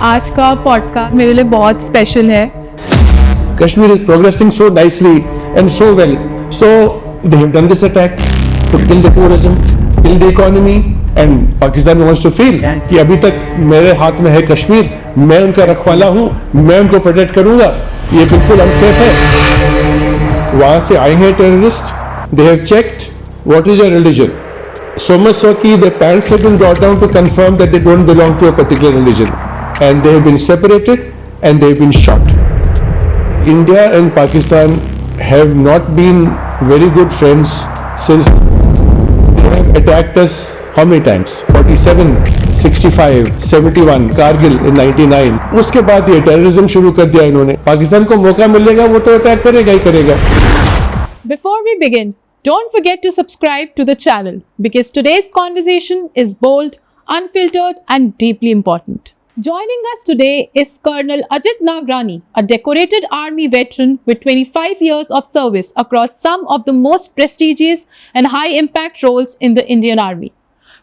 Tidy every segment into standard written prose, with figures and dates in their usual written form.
आज का पॉडकास्ट मेरे लिए बहुत स्पेशल है। Kashmir is progressing so nicely and so well. So they have done this attack to kill the tourism, kill the economy, and Pakistan wants to feel कि अभी तक मेरे हाथ में है कश्मीर, मैं उनका रखवाला हूँ, मैं उनको प्रोटेक्ट करूँगा, ये बिल्कुल अनसेफ है। वहाँ से आए हैं terrorist, they have checked what is your religion. So much so कि their parents have been brought down to confirm that they don't belong to a particular religion, and they have been separated and they have been shot. India and Pakistan have not been very good friends since they have attacked us how many times? 47, 65, 71, Kargil in 99. उसके बाद ये terrorism शुरू कर दिया इन्होंने। पाकिस्तान को मौका मिलेगा वो तो अटैक करेगा ही करेगा। Before we begin, don't forget to subscribe to the channel because today's conversation is bold, unfiltered and deeply important. Joining us today is Colonel Ajit Nagrani, a decorated army veteran with 25 years of service across some of the most prestigious and high-impact roles in the Indian Army.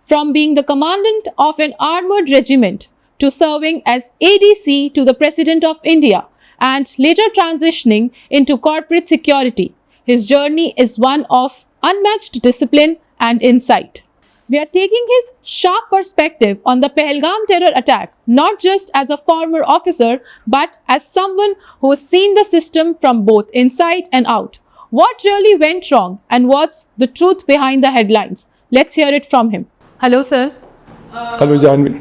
From being the commandant of an armored regiment to serving as ADC to the President of India and later transitioning into corporate security, his journey is one of unmatched discipline and insight. We are taking his sharp perspective on the Pahalgam terror attack, not just as a former officer, but as someone who has seen the system from both inside and out. What really went wrong and what's the truth behind the headlines? Let's hear it from him. Hello, sir. Hello Janvi.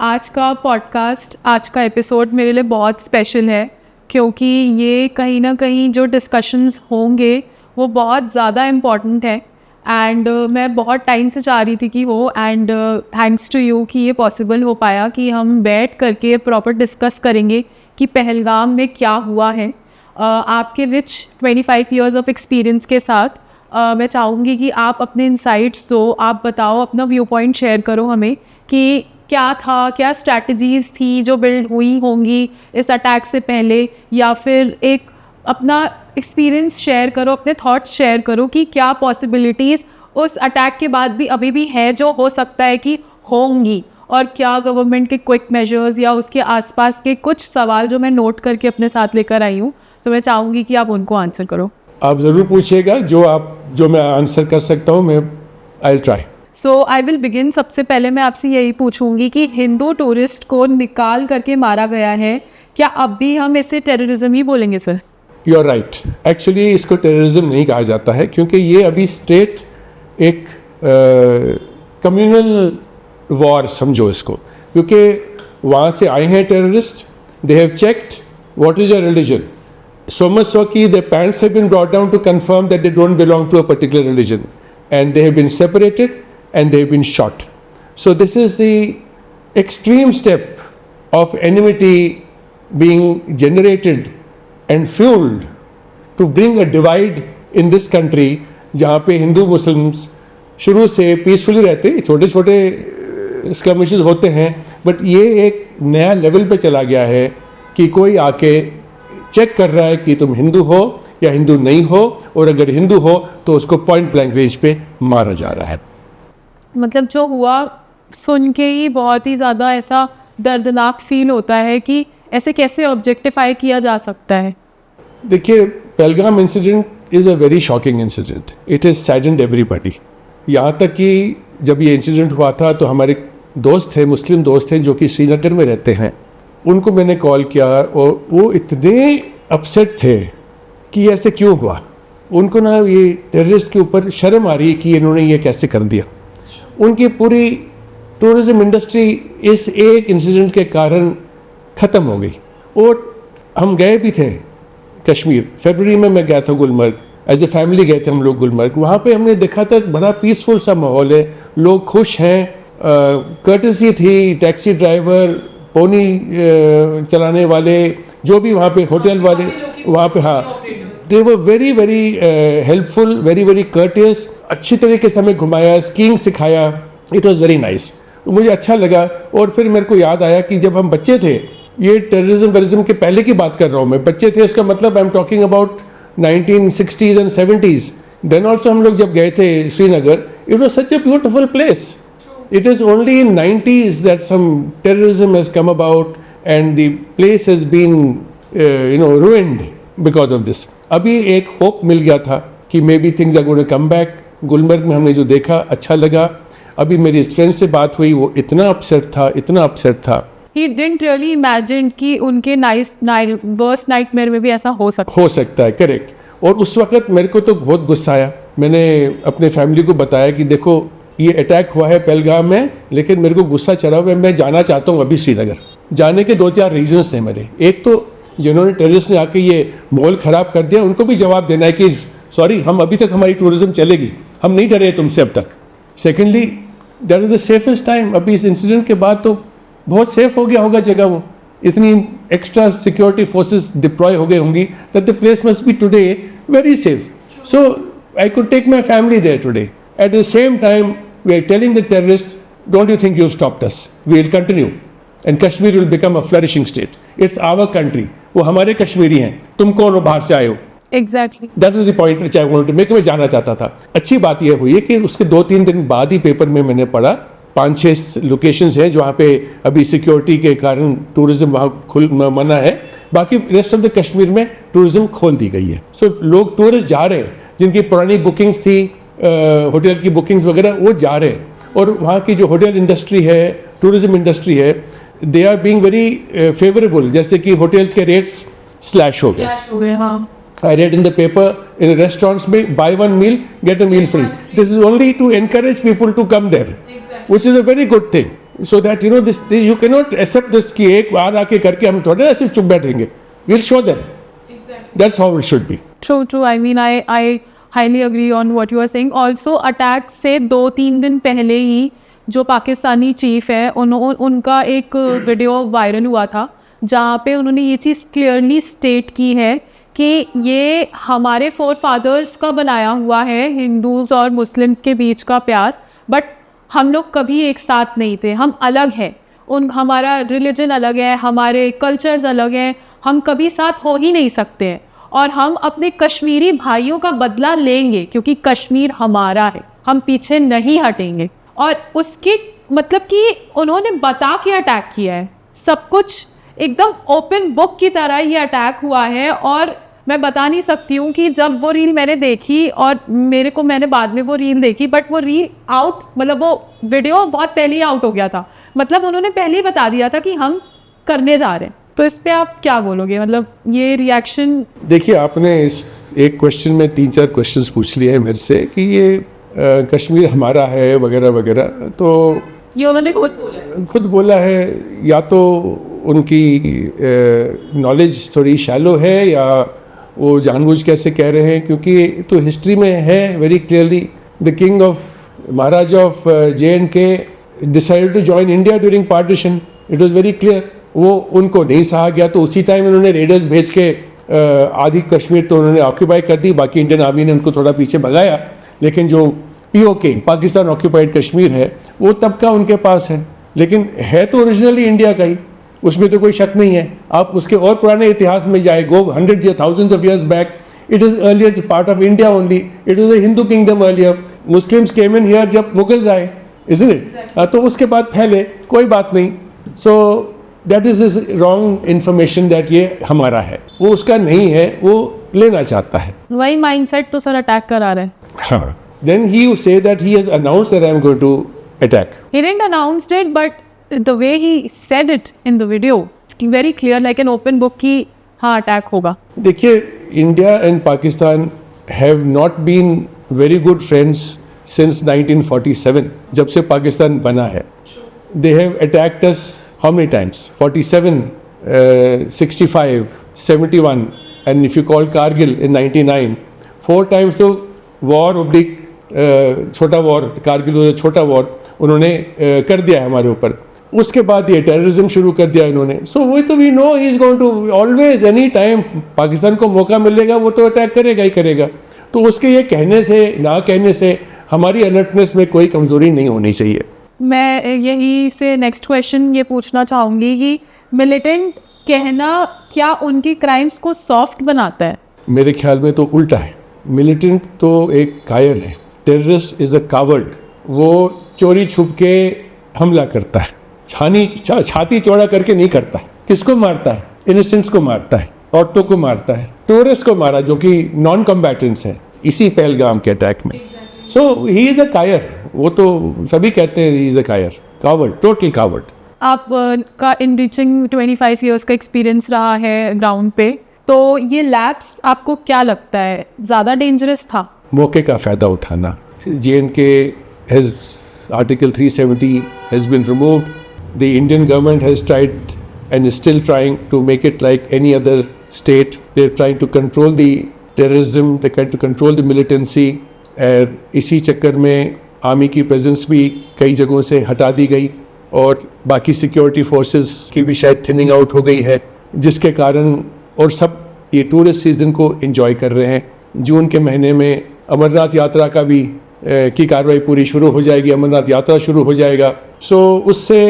आज का podcast, आज का episode मेरे लिए बहुत special है क्योंकि ये कहीं ना कहीं जो डिस्कशंस होंगे वो बहुत ज़्यादा इम्पॉर्टेंट है एंड मैं बहुत टाइम से चाह रही थी कि हो एंड थैंक्स टू यू कि ये पॉसिबल हो पाया कि हम बैठ करके प्रॉपर डिस्कस करेंगे कि पहलगाम में क्या हुआ है। आपके रिच 25 इयर्स ऑफ एक्सपीरियंस के साथ मैं चाहूँगी कि आप अपने इंसाइट्स दो, आप बताओ, अपना व्यू पॉइंट शेयर करो हमें कि क्या था, क्या स्ट्रैटेजीज़ थी जो बिल्ड हुई होंगी इस अटैक से पहले, या फिर एक अपना एक्सपीरियंस शेयर करो, अपने थॉट्स शेयर करो कि क्या पॉसिबिलिटीज़ उस अटैक के बाद भी अभी भी है जो हो सकता है कि होंगी, और क्या गवर्नमेंट के क्विक मेजर्स या उसके आसपास के कुछ सवाल जो मैं नोट करके अपने साथ लेकर आई हूँ, तो मैं चाहूँगी कि आप उनको आंसर करो। आप ज़रूर पूछिएगा, जो मैं आंसर कर सकता हूँ मैं I will try. So I will begin. सबसे पहले मैं आपसे यही पूछूंगी कि हिंदू टूरिस्ट को निकाल करके मारा गया है, क्या अब भी हम इसे टेररिज्म ही बोलेंगे sir? You are right. Actually इसको टेररिज्म नहीं कहा जाता है क्योंकि ये अभी स्टेट एक कम्युनल वॉर समझो इसको, क्योंकि वहाँ से आए हैं terrorist, they have checked what is your religion, so much so कि their parents have been brought down to confirm that they don't belong to a particular religion, and they have been separated and they have been shot. So this is the extreme step of enmity being generated and fueled to bring a divide in this country, जहाँ पे Hindu Muslims शुरू से peacefully रहते, छोटे छोटे skirmishes होते हैं, but ये एक नया लेवल पे चला गया है कि कोई आके चेक कर रहा है कि तुम हिंदू हो या हिंदू नहीं हो, और अगर हिंदू हो तो उसको पॉइंट ब्लैंक रेंज पे मारा जा रहा है। मतलब जो हुआ सुन के ही बहुत ही ज़्यादा ऐसा दर्दनाक फील होता है कि ऐसे कैसे ऑब्जेक्टिफाई किया जा सकता है। देखिए, Pahalgam incident is a very shocking incident, it is saddened everybody. यहाँ तक कि जब ये इंसिडेंट हुआ था तो हमारे दोस्त थे, मुस्लिम दोस्त थे जो कि श्रीनगर में रहते हैं, उनको मैंने कॉल किया और वो इतने अपसेट थे कि ऐसे क्यों हुआ। उनको ना ये टेररिस्ट के ऊपर शर्म आ रही है कि इन्होंने ये कैसे कर दिया। उनकी पूरी टूरिज़्म इंडस्ट्री इस एक इंसिडेंट के कारण ख़त्म हो गई। और हम गए भी थे कश्मीर, फरवरी में मैं गया था गुलमर्ग, एज ए फैमिली गए थे हम लोग गुलमर्ग। वहाँ पे हमने देखा था बड़ा पीसफुल सा माहौल है, लोग खुश हैं, कर्टसी थी, टैक्सी ड्राइवर, पोनी चलाने वाले, जो भी वहाँ पे होटल वाले वहाँ पे, हाँ, they were very very helpful, very very courteous, अच्छी तरीके से हमें घुमाया, स्कीइंग सिखाया, इट वाज वेरी नाइस। मुझे अच्छा लगा। और फिर मेरे को याद आया कि जब हम बच्चे थे, ये टेररिज्म के पहले की बात कर रहा हूँ मैं, बच्चे थे उसका मतलब I am talking about 1960s and 70s, then also हम लोग जब गए थे Srinagar, it was such a beautiful place. it is only in 90s that some terrorism has come about and the place has been ruined because of this. अभी एक hope मिल गया था कि maybe things are going to come back. Gulmarg में हमने जो देखा अच्छा लगा. अभी मेरी फ्रेंड से बात हुई, वो इतना अपसेट था. He didn't really imagine कि उनके worst nightmare में भी ऐसा हो सकता है. करेक्ट. और उस वक्त मेरे को तो बहुत गुस्सा आया. मैंने अपने फैमिली को बताया कि देखो ये अटैक हुआ है पहलगाम में, लेकिन मेरे को गुस्सा चढ़ा हुआ है, मैं जाना चाहता हूँ अभी श्रीनगर. जाने के 2-4 रीजंस थे मेरे. एक तो जिन्होंने टेररिस्ट ने आके ये माहौल ख़राब कर दिया, उनको भी जवाब देना है कि सॉरी, हम अभी तक हमारी टूरिज्म चलेगी, हम नहीं डरे तुमसे अब तक. Secondly, that is the safest time. अभी इस इंसिडेंट के बाद तो बहुत सेफ हो गया होगा जगह, वो इतनी एक्स्ट्रा सिक्योरिटी फोर्सेस डिप्लॉय हो गए होंगी that the place must be today very safe. So I could take my family there today. At the same time we are telling the terrorist, don't you think you stopped us, we will continue and Kashmir will become a flourishing state. It's our country. वो हमारे कश्मीरी हैं, तुम कौन हो बाहर से आए हो. Exactly. That is the point which I wanted to make. मैं जाना चाहता था. अच्छी बात यह हुई है कि उसके 2-3 दिन बाद ही पेपर में मैंने पढ़ा 5-6 लोकेशंस हैं जहाँ पे अभी सिक्योरिटी के कारण टूरिज्म वहाँ मना है. बाकी रेस्ट ऑफ द कश्मीर में टूरिज्म खोल दी गई है. सो लोग टूरिस्ट जा रहे हैं, जिनकी पुरानी बुकिंग्स थी, होटल की बुकिंग्स वगैरह, वो जा रहे हैं. और वहाँ की जो होटल इंडस्ट्री है, टूरिज्म इंडस्ट्री है, they are being very favourable. जैसे कि होटल्स के रेट्स स्लैश हो गए. हाँ. I read in the paper, in restaurants में buy one meal, get a meal free. This is only to encourage people to come there, which is a very good thing. So that this you cannot accept this कि एक बार आके करके हम थोड़े ऐसे चुप बैठेंगे. We'll show them. That's how it should be. True. I mean, I highly agree on what you are saying. Also, attack से 2-3 दिन पहले ही जो पाकिस्तानी चीफ है, उनका एक वीडियो वायरल हुआ था जहाँ पे उन्होंने ये चीज़ क्लियरली स्टेट की है कि ये हमारे फोर फादर्स का बनाया हुआ है, हिंदूज़ और मुस्लिम्स के बीच का प्यार, बट हम लोग कभी एक साथ नहीं थे, हम अलग हैं. हमारा रिलीजन अलग है, हमारे कल्चर्स अलग हैं, हम कभी साथ हो ही नहीं सकते हैं. और हम अपने कश्मीरी भाइयों का बदला लेंगे क्योंकि कश्मीर हमारा है, हम पीछे नहीं हटेंगे. और उसके मतलब कि उन्होंने बता के अटैक किया है, सब कुछ एकदम ओपन बुक की तरह ये अटैक हुआ है. और मैं बता नहीं सकती हूँ कि जब वो रील मैंने देखी, और मैंने बाद में वो रील देखी, बट वो रील मतलब वो वीडियो बहुत पहले ही आउट हो गया था. मतलब उन्होंने पहले ही बता दिया था कि हम करने जा रहे हैं. तो इस पे आप क्या बोलोगे, मतलब ये रिएक्शन? देखिए, आपने इस एक क्वेश्चन में 3-4 क्वेश्चंस पूछ लिए हैं मेरे से कि ये कश्मीर हमारा है वगैरह वगैरह. तो ये उन्होंने खुद बोला है, या तो उनकी नॉलेज थोड़ी शैलो है या वो जानबूझ कैसे कह रहे हैं, क्योंकि तो हिस्ट्री में है very clearly. The king of Maharaja of J&K decided to join India during partition. It was very clear. वो उनको नहीं सहा गया तो उसी टाइम उन्होंने रेडर्स भेज के आधी कश्मीर तो उन्होंने ऑक्यूपाई कर दी. बाकी इंडियन आर्मी ने उनको थोड़ा पीछे भगाया, लेकिन जो POK पाकिस्तान ऑक्यूपाइड कश्मीर है वो तब का उनके पास है, लेकिन है तो ओरिजिनली इंडिया का ही, उसमें तो कोई शक नहीं है. आप उसके और पुराने इतिहास में जाए, गो hundreds या thousands of years back, it is earlier part of India only. It was a Hindu kingdom earlier. Muslims came in here जब मुगल्स आए, isn't it? तो उसके बाद फैले, कोई बात नहीं. So that is this wrong information that ये हमारा है, वो उसका नहीं है, वो लेना चाहता है. वही माइंडसेट तो सर अटैक करा रहे हैं. हाँ. Then he say that he has announced that I am going to attack. He didn't announce it, but the way he said it in the video, it's very clear, like an open book कि हाँ attack होगा. देखिए, India and Pakistan have not been very good friends since 1947. जब से पाकिस्तान बना है, they have attacked us how many times? 47, 65, 71, and if you call Kargil in 99, 4 times तो war oblique छोटा वॉर, कारगिल छोटा वॉर उन्होंने कर दिया है हमारे ऊपर. उसके बाद ये टेररिज्म शुरू कर दिया इन्होंने. सो वही तो we know he is going to always any time Pakistan को मौका मिलेगा वो तो अटैक करेगा ही करेगा. तो उसके ये कहने से ना कहने से हमारी अलर्टनेस में कोई कमज़ोरी नहीं होनी चाहिए. मैं यही से नेक्स्ट क्वेश्चन ये पूछना चाहूँगी कि मिलिटेंट कहना क्या उनकी क्राइम्स को सॉफ्ट बनाता है? मेरे ख्याल में तो उल्टा है. मिलिटेंट तो एक कायर है. Terrorist is a coward. वो चोरी छुप के हमला करता है, छाती चौड़ा करके नहीं करता है। किसको मारता है? इनोसेंट्स को मारता है, औरतों को मारता है, टूरिस्ट को मारा जो कि नॉन कॉम्बैटेंट्स हैं इसी पहलगाम के अटैक में। सो ही इज अ कायर, वो तो सभी कहते हैं ही इज अ कायर, कावर्ड, टोटल कावर्ड। आप का इन रीचिंग 25 इयर्स का एक्सपीरियंस रहा है ग्राउंड पे, तो ये लैब्स आपको क्या लगता है ज़्यादा डेंजरस था? मौके का फ़ायदा उठाना। JNK has Article 370 has been removed. The Indian government has tried and is still trying to make it like any other state. They're trying to control the terrorism, they're trying to control the militancy. और इसी चक्कर में army की presence भी कई जगहों से हटा दी गई और बाकी सिक्योरिटी फोर्सेस की भी शायद थिनिंग आउट हो गई है, जिसके कारण और सब ये टूरिस्ट सीजन को एंजॉय कर रहे हैं। जून के महीने में अमरनाथ यात्रा का भी की कार्रवाई पूरी शुरू हो जाएगी, अमरनाथ यात्रा शुरू हो जाएगा। सो उससे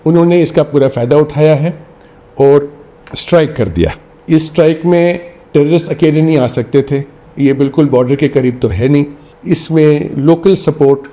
उन्होंने इसका पूरा फ़ायदा उठाया है और स्ट्राइक कर दिया। इस स्ट्राइक में टेररिस्ट अकेले नहीं आ सकते थे, ये बिल्कुल बॉर्डर के करीब तो है नहीं। इसमें लोकल सपोर्ट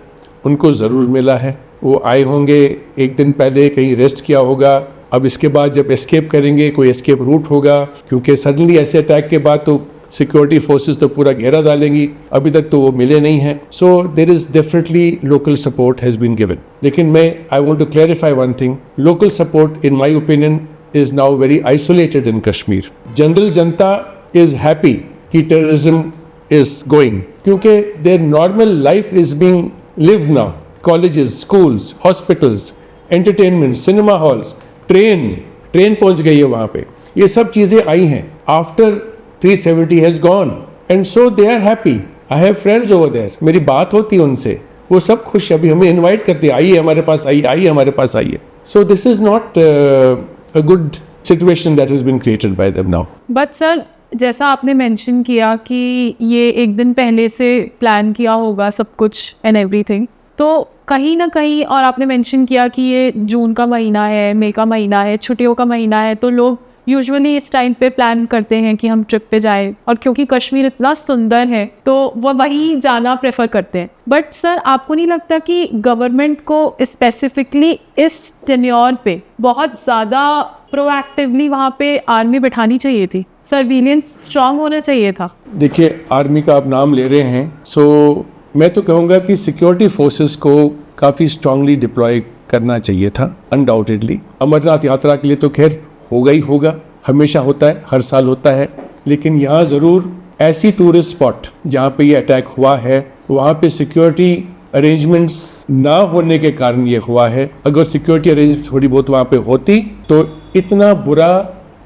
उनको ज़रूर मिला है। वो आए होंगे, एक दिन पहले कहीं रेस्ट किया होगा, अब इसके बाद जब एस्केप करेंगे कोई एस्केप रूट होगा, क्योंकि सडनली ऐसे अटैक के बाद तो सिक्योरिटी फोर्सेस तो पूरा घेरा डालेंगी, अभी तक तो वो मिले नहीं हैं। So there is definitely local support has been given. लेकिन मैं I want to clarify one thing, local support in my opinion is now very isolated in Kashmir. General जनता इज़ हैप्पी कि टेररिज्म इज़ गोइंग, क्योंकि their normal life is being lived now. Colleges, schools, hospitals, entertainment, cinema halls, train पहुंच गई है वहाँ पे। ये सब चीज़ें आई हैं after 370 has gone and so they are happy. I have friends over there, मेरी बात होती है उनसे, वो सब खुश है। अभी हमें इनवाइट करते हैं, आइए हमारे पास, आइए हमारे पास आइए। So this is not a good situation that has been created by them now. But sir, जैसा आपने मेंशन किया कि ये एक दिन पहले से प्लान किया होगा सब कुछ एंड एवरीथिंग, तो कहीं ना कहीं, और आपने मेंशन किया कि ये जून का महीना है, मई का महीना है, छुट्टियों का महीना है, तो लोग यूजुअली इस टाइम पे प्लान करते हैं कि हम ट्रिप पे जाएं, और क्योंकि कश्मीर इतना सुंदर है तो वो वहीं जाना प्रेफर करते हैं। बट सर, आपको नहीं लगता कि गवर्नमेंट को स्पेसिफिकली इस टेन्योर पे बहुत ज़्यादा प्रोएक्टिवली वहाँ पे आर्मी बिठानी चाहिए थी, सर्विलेंस स्ट्रांग होना चाहिए था? देखिए, आर्मी का आप नाम ले रहे हैं, सो मैं तो कहूँगा कि सिक्योरिटी फोर्सेस को काफ़ी स्ट्रांगली डिप्लॉय करना चाहिए था, अनडाउटेडली। अमरनाथ यात्रा के लिए तो खैर होगा ही होगा, हमेशा होता है, हर साल होता है। लेकिन यहाँ ज़रूर ऐसी टूरिस्ट स्पॉट जहाँ पे ये अटैक हुआ है, वहाँ पे सिक्योरिटी अरेंजमेंट्स ना होने के कारण ये हुआ है। अगर सिक्योरिटी अरेंजमेंट थोड़ी बहुत वहाँ पे होती तो इतना बुरा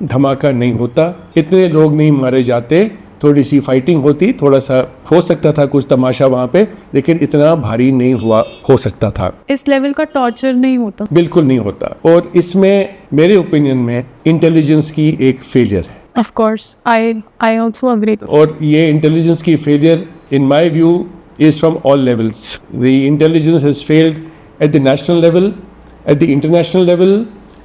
धमाका नहीं होता, इतने लोग नहीं मारे जाते, थोड़ी सी फाइटिंग होती, थोड़ा सा हो सकता था कुछ तमाशा वहाँ पे, लेकिन इतना भारी नहीं हुआ हो सकता था। इस लेवल का टॉर्चर नहीं होता, बिल्कुल नहीं होता। और इसमें मेरे ओपिनियन में इंटेलिजेंस की एक फेलियर है। Of course, I also agree. और ये इंटेलिजेंस की failure in my view is from all levels. The intelligence has failed at the national level, at the international level,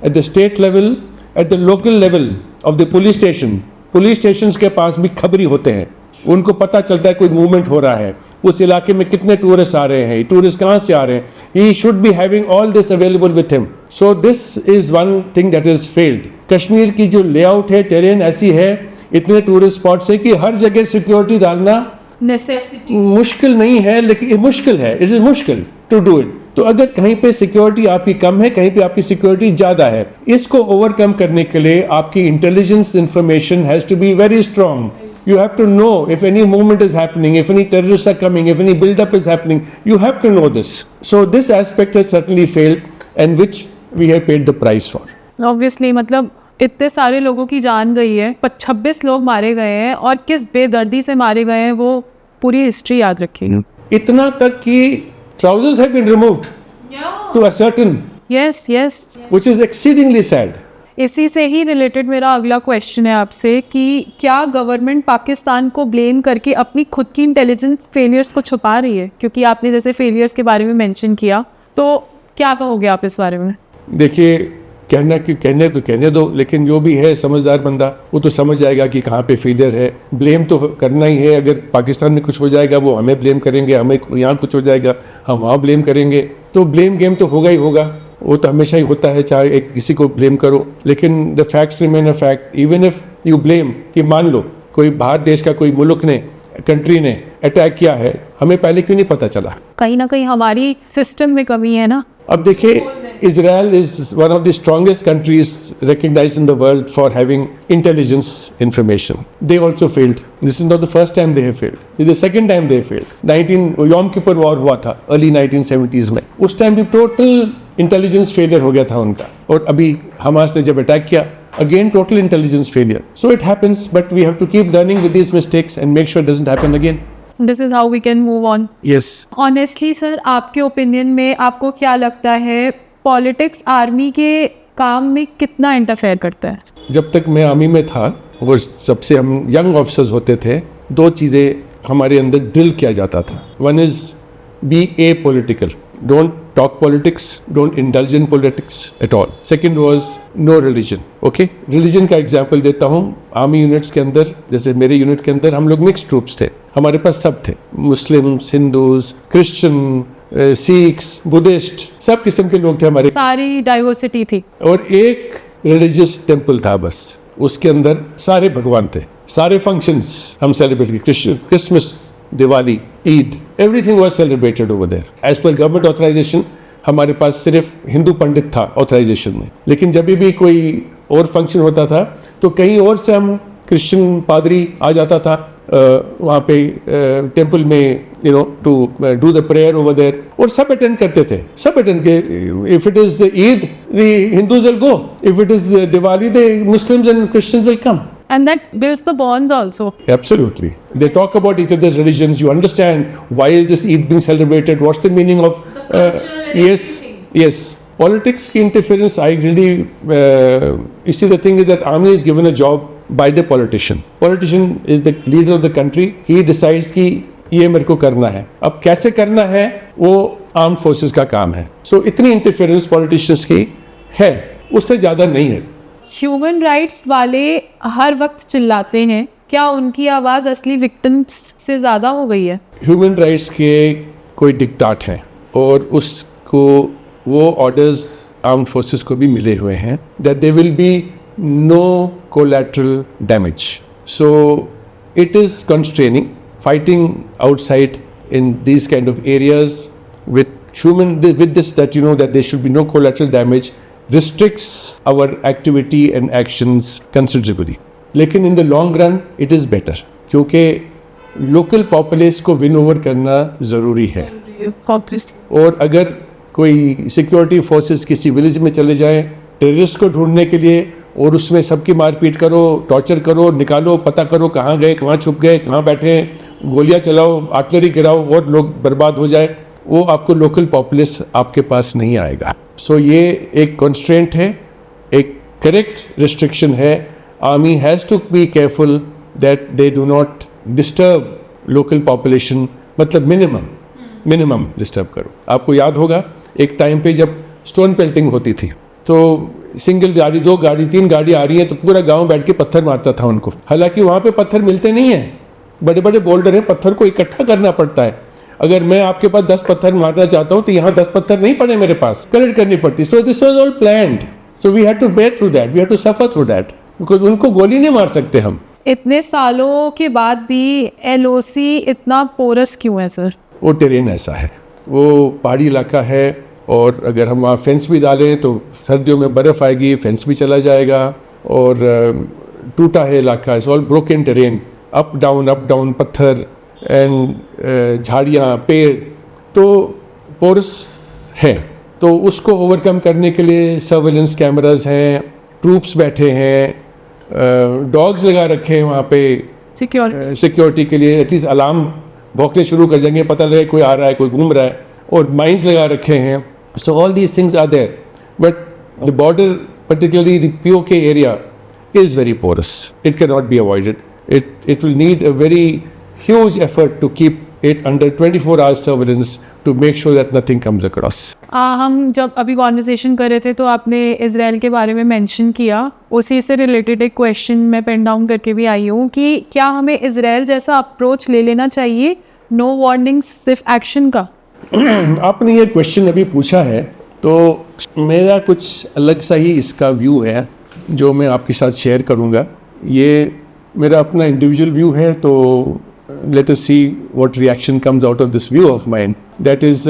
at the state level, at the local level of the police station. Police station के पास भी खबरी होते हैं, उनको पता चलता है कोई मूवमेंट हो रहा है, उस इलाके में कितने टूरिस्ट आ रहे हैं, टूरिस्ट कहाँ से आ रहे हैं। He should be having all this available with him. So this is one thing that is failed. Kashmir की जो लेआउट है, टेरेन ऐसी है, इतने टूरिस्ट स्पॉट्स है कि हर जगह सिक्योरिटी डालना नेसेसिटी मुश्किल नहीं है, लेकिन मुश्किल है, इट इज मुश्किल टू डू इट। तो अगर कहीं पे सिक्योरिटी आपकी कम है, कहीं पे आपकी सिक्योरिटी ज़्यादा है, इसको ओवरकम करने के लिए आपकी intelligence information has to be very strong. You have to know if any movement is happening, if any terrorists are coming, if any build-up is happening. You have to know this. So this aspect has certainly failed, and which we have paid the price for. Obviously, मतलब इतने सारे लोगों की जान गई है, 26 लोग मारे गए हैं, और किस बेदर्दी से मारे गए हैं वो पूरी हिस्ट्री याद रखेगी। इतना तक कि trousers have been removed to a certain. Yes. Which is exceedingly sad. इसी से ही रिलेटेड मेरा अगला क्वेश्चन है आपसे कि क्या गवर्नमेंट पाकिस्तान को ब्लेम करके अपनी खुद की इंटेलिजेंस फेलियर्स को छुपा रही है? क्योंकि आपने जैसे फेलियर्स के बारे में मेंशन किया, तो क्या कहोगे आप इस बारे में? देखिए, कहने तो कहने दो, लेकिन जो भी है समझदार बंदा वो तो समझ जाएगा कि कहाँ पे फेलियर है। ब्लेम तो करना ही है, अगर पाकिस्तान में कुछ हो जाएगा वो हमें ब्लेम करेंगे, हमें यहाँ कुछ हो जाएगा हम वहाँ ब्लेम करेंगे, तो ब्लेम गेम तो होगा ही होगा, वो तो हमेशा ही होता है, चाहे एक किसी को ब्लेम करो। लेकिन the facts remain a fact, even if you blame, कि मान लो कोई बाहर देश का कोई मुल्क ने, कंट्री ने अटैक किया है, हमें पहले क्यों नहीं पता चला? कहीं ना कहीं हमारी सिस्टम में कमी है ना। अब देखिए, Israel is one of the strongest countries recognized in the world for having intelligence information. They also failed. This is not the first time they have failed. This is the second time they failed. Yom Kippur War हुआ था early 1970s में, उस time भी total intelligence failure हो गया था उनका, और अभी हमास ने जब अटैक किया, again total intelligence failure. So it happens, but we have to keep learning with these mistakes and make sure it doesn't happen again. This is how we can move on. Yes. Honestly sir, आपके opinion में आपको क्या लगता है, politics army के काम में कितना इंटरफेयर करता है? जब तक मैं आर्मी में था, वो सबसे हम यंग ऑफिसर्स होते थे, दो चीज़ें हमारे अंदर ड्रिल किया जाता था. One is be a political, don't talk politics, don't indulge in politics at all. Second was no religion. Okay, religion का एग्जाम्पल देता हूँ. आर्मी यूनिट्स के अंदर, जैसे मेरे यूनिट के अंदर हम लोग मिक्स ट्रूप्स थे, हमारे पास सब थे, Muslims, Hindus, Christian, Sikhs, Buddhist, सब किस्म के लोग थे हमारे, सारी डाइवर्सिटी थी. और एक रिलीजियस टेम्पल था बस, उसके अंदर सारे भगवान थे, सारे फंक्शंस हम सेलिब्रेट किए, Christmas, Diwali, Eid, everything was celebrated over there. As per government authorisation हमारे पास सिर्फ हिंदू पंडित था ऑथराइजेशन में, लेकिन जब भी कोई और फंक्शन होता था तो कहीं और से हम क्रिश्चियन पादरी आ जाता था वहाँ पे टेम्पल में, you know, to do the prayer over there, और सब अटेंड करते थे, सब अटेंड के. If it is the Eid, the Hindus will go, if it is the Diwali, the Muslims and Christians will come. And that builds the bonds also. Absolutely. They talk about each other's religions. You understand why is this Eid being celebrated? What's the meaning of? Yes, yes. Politics की interference, I really. You see, the thing is that army is given a job by the politician. Politician is the leader of the country. He decides कि ये मेरे को करना है. अब कैसे करना है वो armed forces का काम है. So इतनी interference politicians की है, उससे ज़्यादा नहीं है. ह्यूमन राइट्स वाले हर वक्त चिल्लाते हैं, क्या उनकी आवाज़ असली विक्टिम्स से ज़्यादा हो गई है? ह्यूमन राइट्स के कोई डिक्टाट हैं, और उसको वो ऑर्डर्स आर्म्ड फोर्सेस को भी मिले हुए हैं, that there will be no collateral damage. So it is constraining fighting outside in these kind of areas with this, that you know that there should be no collateral damage, restricts our activity and actions considerably. लेकिन in the long run it is better, क्योंकि local populace को win over करना ज़रूरी है. और अगर कोई security forces किसी विलेज में चले जाएं टेररिस्ट को ढूंढने के लिए, और उसमें सबकी मारपीट करो, टॉर्चर करो, निकालो, पता करो कहाँ गए, कहाँ छुप गए, कहाँ बैठे हैं, गोलियाँ चलाओ, आर्टिलरी गिराओ और लोग बर्बाद हो जाए, वो आपको लोकल पॉपुलेस आपके पास नहीं आएगा. सो ये एक कंस्ट्रेंट है, एक करेक्ट रिस्ट्रिक्शन है. Army has to be careful that they do not disturb local population, मतलब मिनिमम डिस्टर्ब करो. आपको याद होगा एक टाइम पे जब स्टोन पेल्टिंग होती थी, तो सिंगल गाड़ी, 2 गाड़ी, 3 गाड़ी आ रही है तो पूरा गांव बैठ के पत्थर मारता था उनको. हालांकि वहाँ पे पत्थर मिलते नहीं हैं, बड़े बड़े बोल्डर हैं, पत्थर को इकट्ठा करना पड़ता है. अगर मैं आपके पास 10 पत्थर मारना चाहता हूँ तो यहाँ 10 पत्थर नहीं पड़े मेरे पास, कलेक्ट करनी पड़ती. So this was all planned, so we had to bear through that, we had to suffer through that, because उनको गोली नहीं मार सकते हम. इतने सालों के बाद भी LOC इतना पोरस क्यों है सर? वो टेरेन ऐसा है, वो पहाड़ी इलाका है, और अगर हम वहाँ फेंस भी डालें तो सर्दियों में बर्फ़ आएगी, फेंस भी चला जाएगा, और टूटा है इलाका. It's all broken terrain, up down पत्थर एंड झाड़ियाँ, पेड़, तो पोरस है. तो उसको ओवरकम करने के लिए सर्वेलेंस कैमरास हैं, ट्रूप्स बैठे हैं, डॉग्स लगा रखे हैं वहाँ पे सिक्योरिटी के लिए. एटलीस्ट अलार्म भौंकने शुरू कर जाएंगे, पता लगे कोई आ रहा है, कोई घूम रहा है, और माइंस लगा रखे हैं. So all these things are there, but the border, particularly the POK area, is very porous. It cannot be avoided. It will need a very huge effort to keep it under 24 hours surveillance to make sure that nothing comes across. हम जब अभी conversation कर रहे थे तो आपने Israel के बारे में मेंशन किया, उसी से रिलेटेड एक क्वेश्चन मैं पेन डाउन करके भी आई हूँ कि क्या हमें इसराइल जैसा अप्रोच ले लेना चाहिए, नो वार्निंग सिर्फ एक्शन का? आपने ये क्वेश्चन अभी पूछा है तो मेरा कुछ अलग सा ही इसका व्यू है जो मैं आपके साथ शेयर करूँगा। ये मेरा अपना इंडिविजुअल व्यू है, तो let us see what reaction comes out of this view of mine. That is,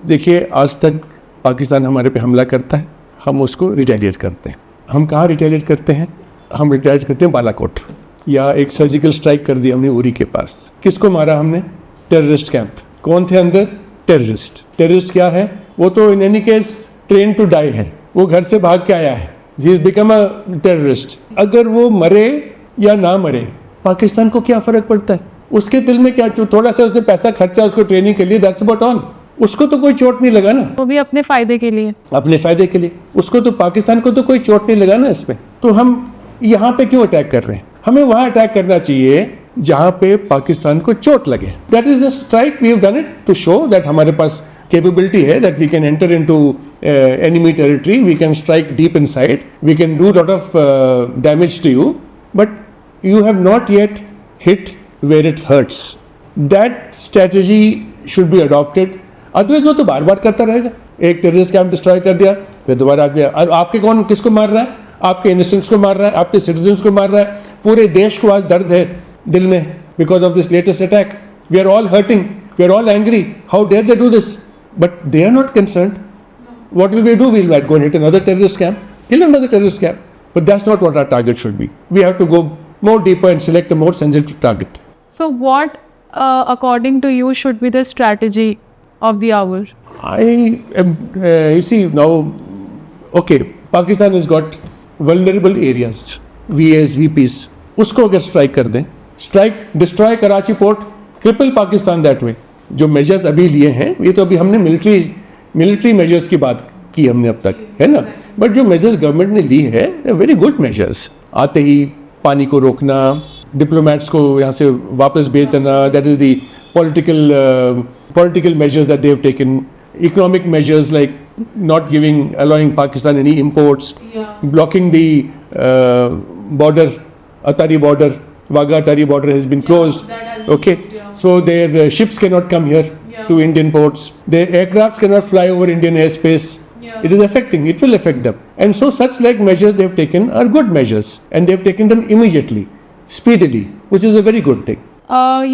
देखिए आज तक पाकिस्तान हमारे पे हमला करता है, हम उसको रिटेलिएट करते हैं। हम कहाँ रिटेलिएट करते हैं? हम रिटेलिएट करते हैं बालाकोट, या एक सर्जिकल स्ट्राइक कर दी हमने उरी के पास। किसको मारा हमने? Terrorist camp. कौन थे अंदर? टेररिस्ट। टेररिस्ट क्या है? वो तो in any case train to die है, वो घर से भाग के आया है, he is become a terrorist. अगर वो मरे या ना मरे पाकिस्तान को क्या फ़र्क पड़ता है? उसके दिल में क्या, थोड़ा सा उसने पैसा खर्चा उसको ट्रेनिंग के लिए, दैट्स अबाउट ऑल। उसको तो कोई चोट नहीं लगा ना, वो भी अपने फ़ायदे के लिए, अपने फ़ायदे के लिए। उसको तो, पाकिस्तान को तो कोई चोट नहीं लगा ना इसमें। तो हम यहाँ पे क्यों अटैक कर रहे हैं? हमें वहाँ अटैक करना चाहिए जहाँ पे पाकिस्तान को चोट लगे। That is the strike, we have done it to show that हमारे पास capability है, that we can enter into enemy territory, we can strike deep inside, we can do lot of damage to you, but you have not yet hit where it hurts. That strategy should be adopted. Otherwise वो तो बार बार करता रहेगा। एक terrorist camp destroy कर दिया, फिर दोबारा आ गया। आपके कौन किसको मार रहा है? आपके इनोसेंट्स को मार रहा है, आपके सिटीजन्स को मार रहा है। पूरे देश को आज दर्द है दिल में because of this latest attack. We are all hurting, we are all angry, how dare they do this? But they are not concerned. What will we do? We'll go and hit another terrorist camp, kill another terrorist camp. But that's not what our target should be. We have to go more deeper and select a more sensitive target. So what, according to you, should be the strategy of the hour? You see now, okay, Pakistan has got vulnerable areas, VAs, VPs. उसको अगर strike कर दें, destroy Karachi port, cripple Pakistan that way. जो measures अभी लिए हैं, ये तो अभी हमने मिलिट्री मेजर्स की बात की हमने अब तक, है ना। बट जो मेजर्स गवर्नमेंट ने ली है, वेरी गुड मेजर्स। आते ही पानी को रोकना, डिप्लोमेट्स को यहाँ से वापस भेज देना, that is the political measures that they have taken. Economic measures like not allowing Pakistan any imports, blocking the border, Atari border, Wagah Atari border has been closed. Okay, so their ships cannot come here to Indian ports. Their aircrafts cannot fly over Indian airspace. It is affecting. It will affect them. And so such like measures they have taken are good measures, and they have taken them immediately, speedily, which is a very good thing.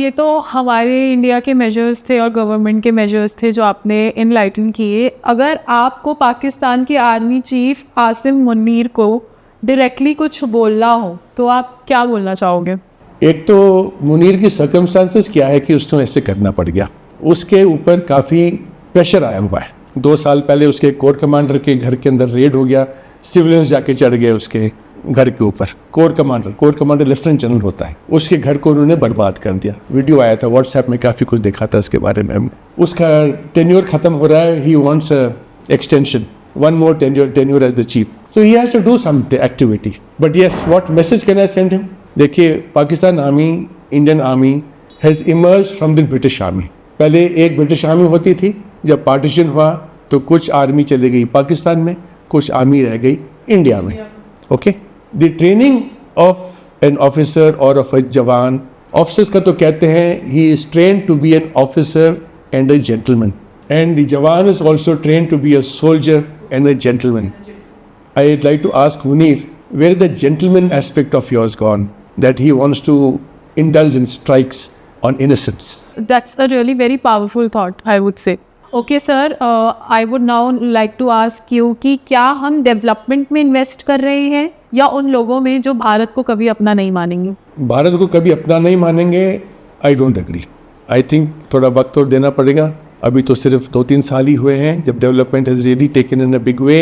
ये तो हमारे India के measures थे और government के measures थे जो आपने इनलाइटन किए। अगर आपको पाकिस्तान के आर्मी चीफ आसिम मुनीर को डायरेक्टली कुछ बोलना हो तो आप क्या बोलना चाहोगे? एक तो मुनीर की सर्कमस्टांसेस क्या है कि उसको ऐसे करना पड़ गया, उसके ऊपर काफ़ी प्रेशर आया हुआ है। 2 साल पहले उसके कोर कमांडर के घर के अंदर रेड हो गया, सिविलियंस जाके चढ़ गए उसके घर के ऊपर। कोर कमांडर लेफ्टिनेंट जनरल होता है, उसके घर को उन्होंने बर्बाद कर दिया। वीडियो आया था व्हाट्सएप में, काफ़ी कुछ देखा था इसके बारे में। उसका टेन्योर ख़त्म हो रहा है, he wants extension, one more tenure as the chief, so he has to do some activity. But yes, what message can I send him? देखिए, Pakistan army, Indian army has emerge from the British army. पहले एक British army होती थी, जब partition हुआ तो कुछ army चली गई पाकिस्तान में, कुछ आर्मी रह गई इंडिया में। Okay, the training of an officer और ऑफ अ जवान, ऑफिसर्स का तो कहते हैं he is train to be an officer and a gentleman, and the Jawan is also trained to be a soldier and a gentleman. I'd like to ask Munir, where the gentleman aspect of yours gone, that he wants to indulge in strikes on innocents? That's a really very powerful thought, I would say. Okay sir, I would now like to ask you कि क्या हम development में invest कर रहे हैं या उन लोगों में जो भारत को कभी अपना नहीं मानेंगे? भारत को कभी अपना नहीं मानेंगे, I don't agree. I think थोड़ा वक्त और देना पड़ेगा। अभी तो सिर्फ 2-3 साल ही हुए हैं जब development has really taken in a big way,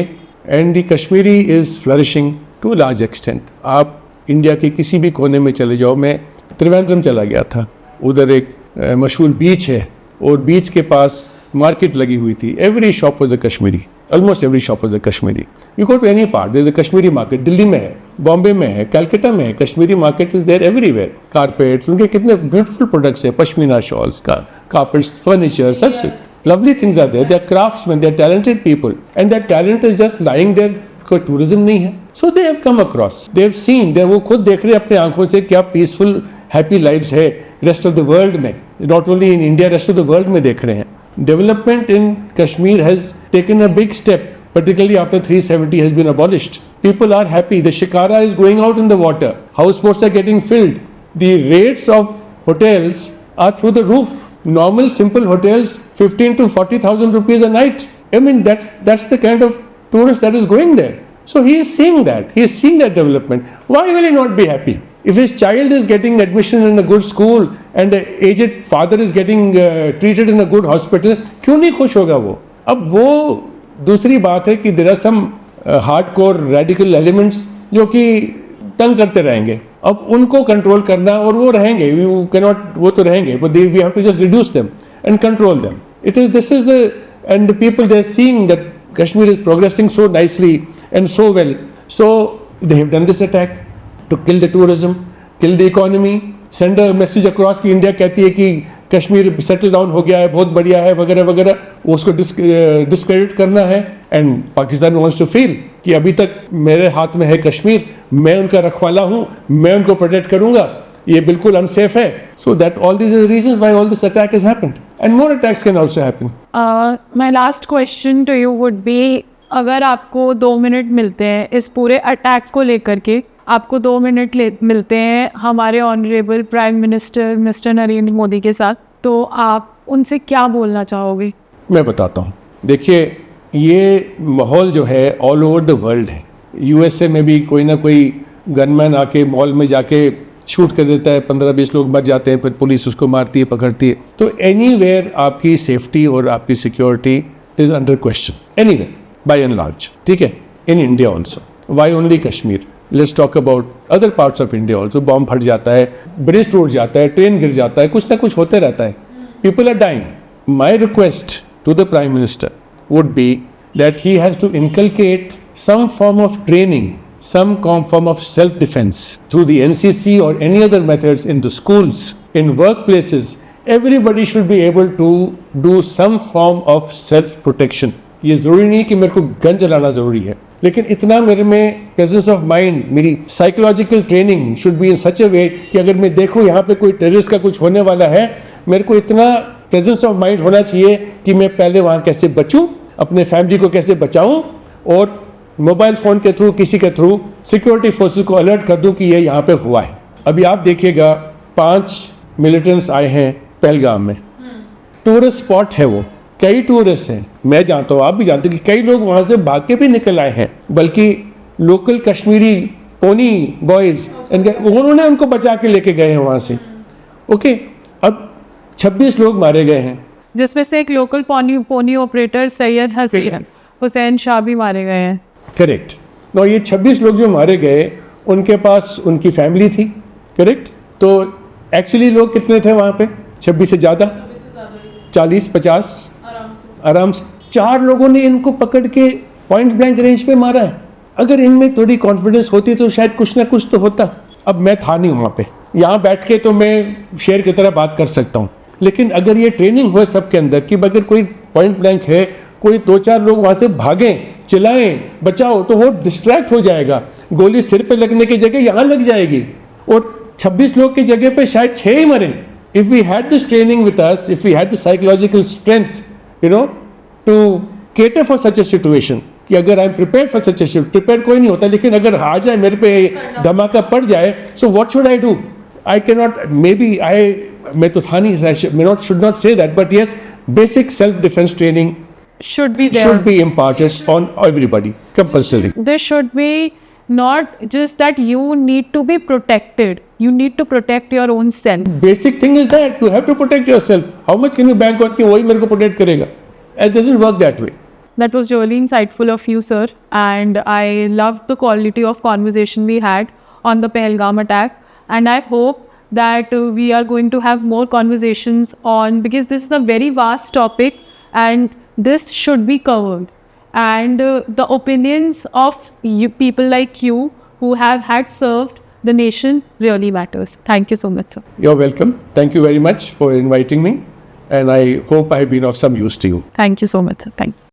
and the Kashmiri is flourishing to large extent. आप इंडिया के किसी भी कोने में चले जाओ, मैं त्रिवेंद्रम चला गया था, उधर एक मशहूर बीच है और बीच के पास मार्केट लगी हुई थी। Every shop was the Kashmiri, almost every shop was the Kashmiri. You go to any part, there is a Kashmiri market. Delhi में है, बॉम्बे में है, कलकत्ता में है, Kashmiri market is there everywhere. Carpets, उनके कितने ब्यूटीफुल प्रोडक्ट्स हैं, पश्मीना शॉल्स का, carpets, furniture, such lovely things are there. They are craftsmen, they are talented people, and that talent is just lying there. कोई टूरिज्म नहीं है. So they have come across, they have seen, they वो खुद देख रहे हैं अपने आंखों से क्या पीसफुल हैप्पी लाइव्स है रेस्ट ऑफ द वर्ल्ड में, not only in India, rest of the world में देख रहे हैं. Development in Kashmir has taken a big step, particularly after 370 has been abolished. People are happy. The shikara is going out in the water. Houseboats are getting filled. The rates of hotels are through the roof. Normal simple hotels 15 to 40,000 rupees a night. I mean that's the kind of tourist that is going there. So he is seeing that. He is seeing that development. Why will he not be happy? If his child is getting admission in a good school and the aged father is getting treated in a good hospital, क्यों नहीं खुश होगा वो? अब वो दूसरी बात है कि there are some hardcore radical elements जो कि तंग करते रहेंगे. अब उनको कंट्रोल करना, और वो रहेंगे, यू कैनॉट, वो तो रहेंगे, but we have to just reduce them and control them. It is this is the end the people they are seeing that Kashmir is progressing so nicely and so well, so they have done this attack to kill the tourism, kill the economy, send a message across कि India कहती है कि Kashmir settle down हो गया है, बहुत बढ़िया है, वगैरह वगैरह, उसको डिस्क्रेडिट करना है. And Pakistan wants to feel कि अभी तक मेरे हाथ में है कश्मीर, मैं उनका रखवाला हूँ, मैं उनको प्रोटेक्ट करूँगा, ये बिल्कुल अनसेफ है. So that all this are reasons why all this attack has happened and more attacks can also happen. My last question to you would be, अगर आपको 2 मिनट मिलते हैं इस पूरे अटैक को लेकर के, आपको 2 मिनट मिलते हैं हमारे honourable prime minister mister Narendra Modi के साथ, तो आप उनसे क्या बोलना चाहोगे? मैं बताता हूँ. देखिए, ये माहौल जो है ऑल ओवर द वर्ल्ड है. यूएसए में भी कोई ना कोई गनमैन आके मॉल में जाके शूट कर देता है, 15-20 लोग मर जाते हैं, फिर पुलिस उसको मारती है, पकड़ती है. तो एनीवेयर आपकी सेफ्टी और आपकी security is under question anywhere by and large. ठीक है, in India also. Why only Kashmir? Let's talk about other parts of India also. Bomb फट जाता है, ब्रिज टूट जाता है, ट्रेन गिर जाता है, कुछ ना कुछ होते रहता है. People are dying. My request to the prime minister would be that he has to inculcate some form of training, some form of self-defense through the NCC or any other methods in the schools, in workplaces. Everybody should be able to do some form of self-protection. ये ज़रूरी नहीं कि मेरे को gun चलाना ज़रूरी है, लेकिन इतना मेरे में प्रेजेंस ऑफ माइंड, मेरी psychological training should be in such a way कि अगर मैं देखूँ यहाँ पे कोई टेररिस्ट का कुछ होने वाला है, मेरे को इतना प्रेजेंस ऑफ माइंड होना चाहिए कि मैं पहले वहाँ कैसे बचूँ, अपने फैमिली को कैसे बचाऊं, और मोबाइल फ़ोन के थ्रू, किसी के थ्रू सिक्योरिटी फोर्सेस को अलर्ट कर दूं कि ये यहाँ पे हुआ है. अभी आप देखिएगा 5 मिलिटेंट्स आए हैं पहलगाम में. टूरिस्ट स्पॉट है वो, कई टूरिस्ट हैं, मैं जानता हूँ, आप भी जानते हैं कि कई लोग वहाँ से भाग के भी निकल आए हैं, बल्कि लोकल कश्मीरी पोनी बॉयज़ उन्होंने उनको बचा के लेके गए हैं वहाँ से. ओके, अब 26 लोग मारे गए हैं, जिसमें से एक local pony operator Syed Hussain Shah भी मारे गए हैं. करेक्ट. तो ये 26 लोग जो मारे गए, उनके पास उनकी फैमिली थी. करेक्ट. तो एक्चुअली लोग कितने थे वहाँ पे? 26 से ज़्यादा, 40-50 आराम से. 4 लोगों ने इनको पकड़ के पॉइंट ब्लैंक रेंज पे मारा है. अगर इनमें थोड़ी कॉन्फिडेंस होती तो शायद कुछ ना कुछ तो होता. अब मैं था नहीं वहाँ पे, यहाँ बैठ के तो मैं शेर की तरह बात कर सकता हूँ, लेकिन अगर ये ट्रेनिंग हो सबके अंदर कि अगर कोई पॉइंट ब्लैंक है, कोई 2-4 लोग वहाँ से भागें, चिल्लाएं, बचाओ, तो वो डिस्ट्रैक्ट हो जाएगा. गोली सिर पे लगने की जगह यहाँ लग जाएगी, और 26 लोग की जगह पे शायद 6 ही मरें. If we had this training with us, if we had the psychological strength, you know, to cater for such a situation, कि अगर I am prepare for such a situation, prepare कोई नहीं होता, लेकिन अगर आ जाए मेरे पे धमाका पड़ जाए, so what should I do? I can not, may be मैं तो था नहीं, should not say that, but yes, basic self-defense training should be there, should be imparted on everybody compulsory. There should be not just that you need to be protected, you need to protect your own self. Basic thing is that you have to protect yourself. How much can you bank on कि वही मेरे को protect करेगा? It doesn't work that way. That was really insightful of you, sir, and I loved the quality of conversation we had on the Pahalgam attack, and I hope that we are going to have more conversations on, because this is a very vast topic and this should be covered, and the opinions of you, people like you, who have had served the nation really matters. Thank you so much, sir. You're welcome. Thank you very much for inviting me, and I hope I have been of some use to you. Thank you so much, sir. Thank you.